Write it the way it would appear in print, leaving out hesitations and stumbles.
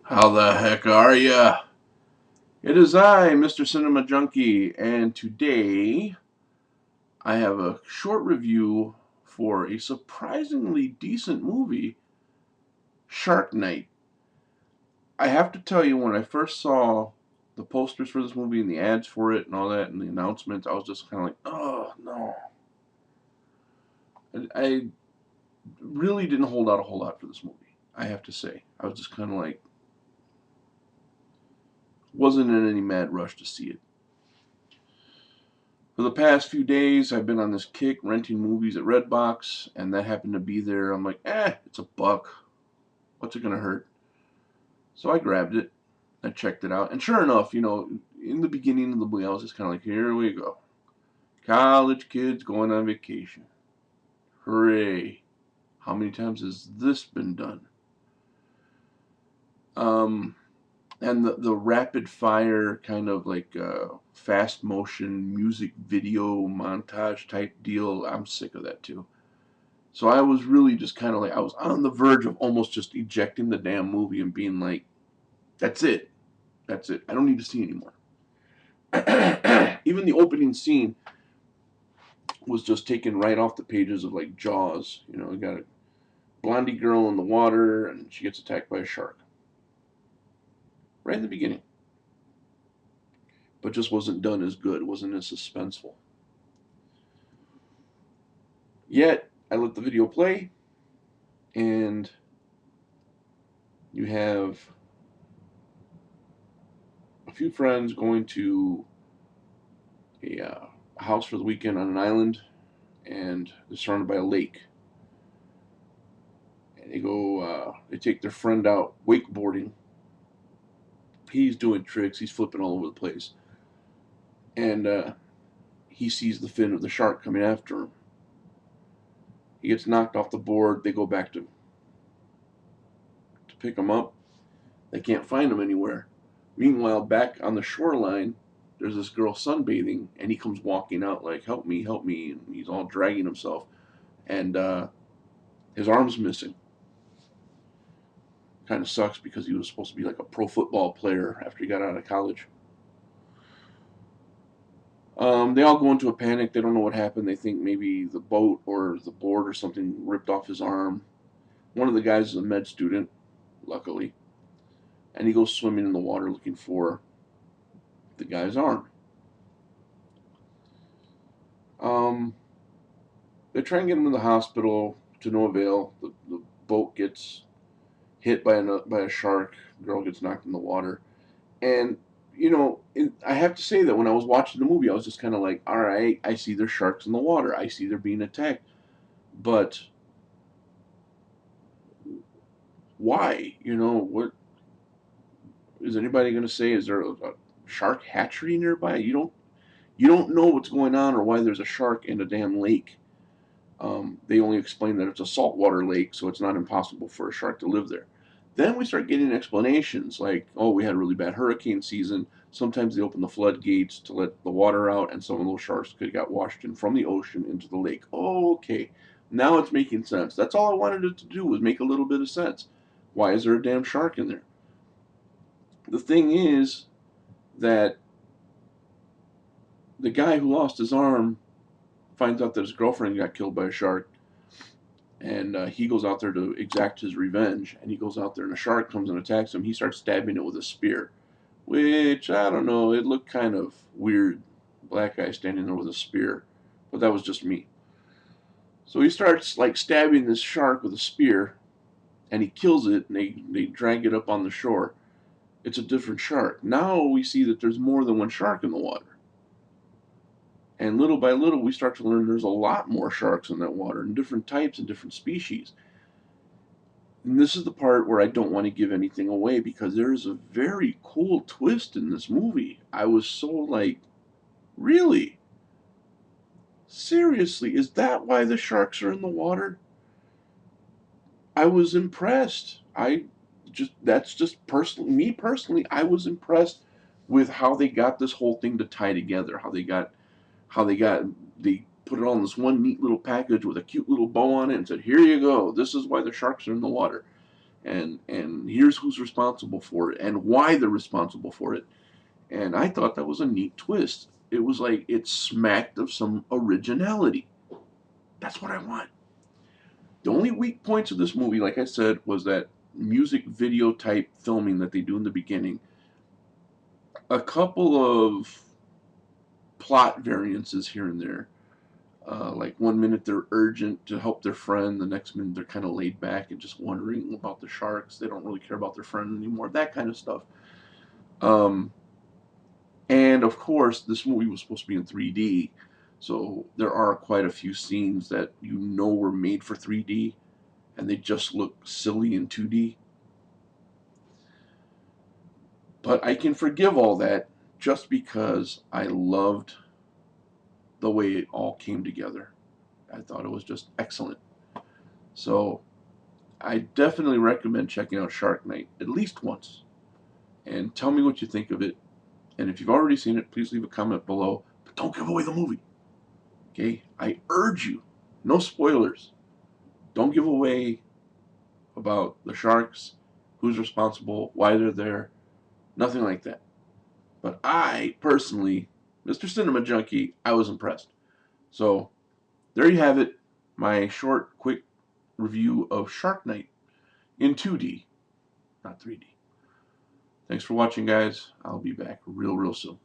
How the heck are ya? It is I, Mr. Cinema Junkie, and today I have a short review for a surprisingly decent movie, Shark Night. I have to tell you, when I first saw the posters for this movie and the ads for it and all that and the announcements, I was just kind of like, oh no. I really didn't hold out a whole lot for this movie, I have to say. I was just kind of like, wasn't in any mad rush to see it. For the past few days, I've been on this kick renting movies at Redbox, and that happened to be there. I'm like, it's $1. What's it gonna hurt? So I grabbed it. I checked it out, and sure enough, in the beginning of the movie, I was just kind of like, here we go, college kids going on vacation. Hooray! How many times has this been done? Um, and the rapid fire kind of like fast motion music video montage type deal, I'm sick of that too. So I was really just kind of like, I was on the verge of almost just ejecting the damn movie and being like, that's it. That's it. I don't need to see anymore. Even the opening scene was just taken right off the pages of like Jaws. You got a blondie girl in the water and she gets attacked by a shark. Right in the beginning. But just wasn't done as good. It wasn't as suspenseful. Yet, I let the video play, and you have a few friends going to a house for the weekend on an island, and they're surrounded by a lake. And they take their friend out wakeboarding. He's doing tricks, he's flipping all over the place. And he sees the fin of the shark coming after him. He gets knocked off the board. They go back to pick him up. They can't find him anywhere. Meanwhile, back on the shoreline, there's this girl sunbathing, and he comes walking out like, help me, and he's all dragging himself, and his arm's missing. Kind of sucks because he was supposed to be like a pro football player after he got out of college. They all go into a panic. They don't know what happened. They think maybe the boat or the board or something ripped off his arm. One of the guys is a med student, luckily, and he goes swimming in the water looking for the guy's arm. Um, they try and get him to the hospital, to no avail. The boat gets hit by a shark. Girl gets knocked in the water, and I have to say that when I was watching the movie, I was just kind of like, all right, I see there's sharks in the water. I see they're being attacked, but why? What is anybody going to say? Is there a shark hatchery nearby? You don't know what's going on or why there's a shark in a damn lake. They only explain that it's a saltwater lake, so it's not impossible for a shark to live there. Then we start getting explanations like, oh, we had a really bad hurricane season. Sometimes they open the floodgates to let the water out, and some of those sharks could have got washed in from the ocean into the lake. Oh, okay. Now it's making sense. That's all I wanted it to do, was make a little bit of sense. Why is there a damn shark in there? The thing is that the guy who lost his arm finds out that his girlfriend got killed by a shark, and he goes out there to exact his revenge. And he goes out there, and a shark comes and attacks him. He starts stabbing it with a spear, which, I don't know, it looked kind of weird. Black guy standing there with a spear, but that was just me. So he starts like stabbing this shark with a spear, and he kills it, and they drag it up on the shore. It's a different shark. Now we see that there's more than one shark in the water. And little by little, we start to learn there's a lot more sharks in that water, and different types and different species. And this is the part where I don't want to give anything away, because there is a very cool twist in this movie. I was so like, really? Seriously, is that why the sharks are in the water? I was impressed. That's just personally, me personally, I was impressed with how they got this whole thing to tie together, they put it all in this one neat little package with a cute little bow on it and said, here you go, this is why the sharks are in the water. and here's who's responsible for it and why they're responsible for it. And I thought that was a neat twist. It was like it smacked of some originality. That's what I want. The only weak points of this movie, like I said, was that music video type filming that they do in the beginning. A couple of plot variances here and there. Like 1 minute they're urgent to help their friend, the next minute they're kind of laid back and just wondering about the sharks. They don't really care about their friend anymore. That kind of stuff. And of course, this movie was supposed to be in 3D, so there are quite a few scenes that you know were made for 3D, and they just look silly in 2D. But I can forgive all that just because I loved the way it all came together. I thought it was just excellent. So I definitely recommend checking out Shark Night at least once. And tell me what you think of it. And if you've already seen it, please leave a comment below. But don't give away the movie. Okay? I urge you. No spoilers. Don't give away about the sharks, who's responsible, why they're there. Nothing like that. But I, personally, Mr. Cinema Junkie, I was impressed. So, there you have it. My short, quick review of Shark Night in 2D, not 3D. Thanks for watching, guys. I'll be back real soon.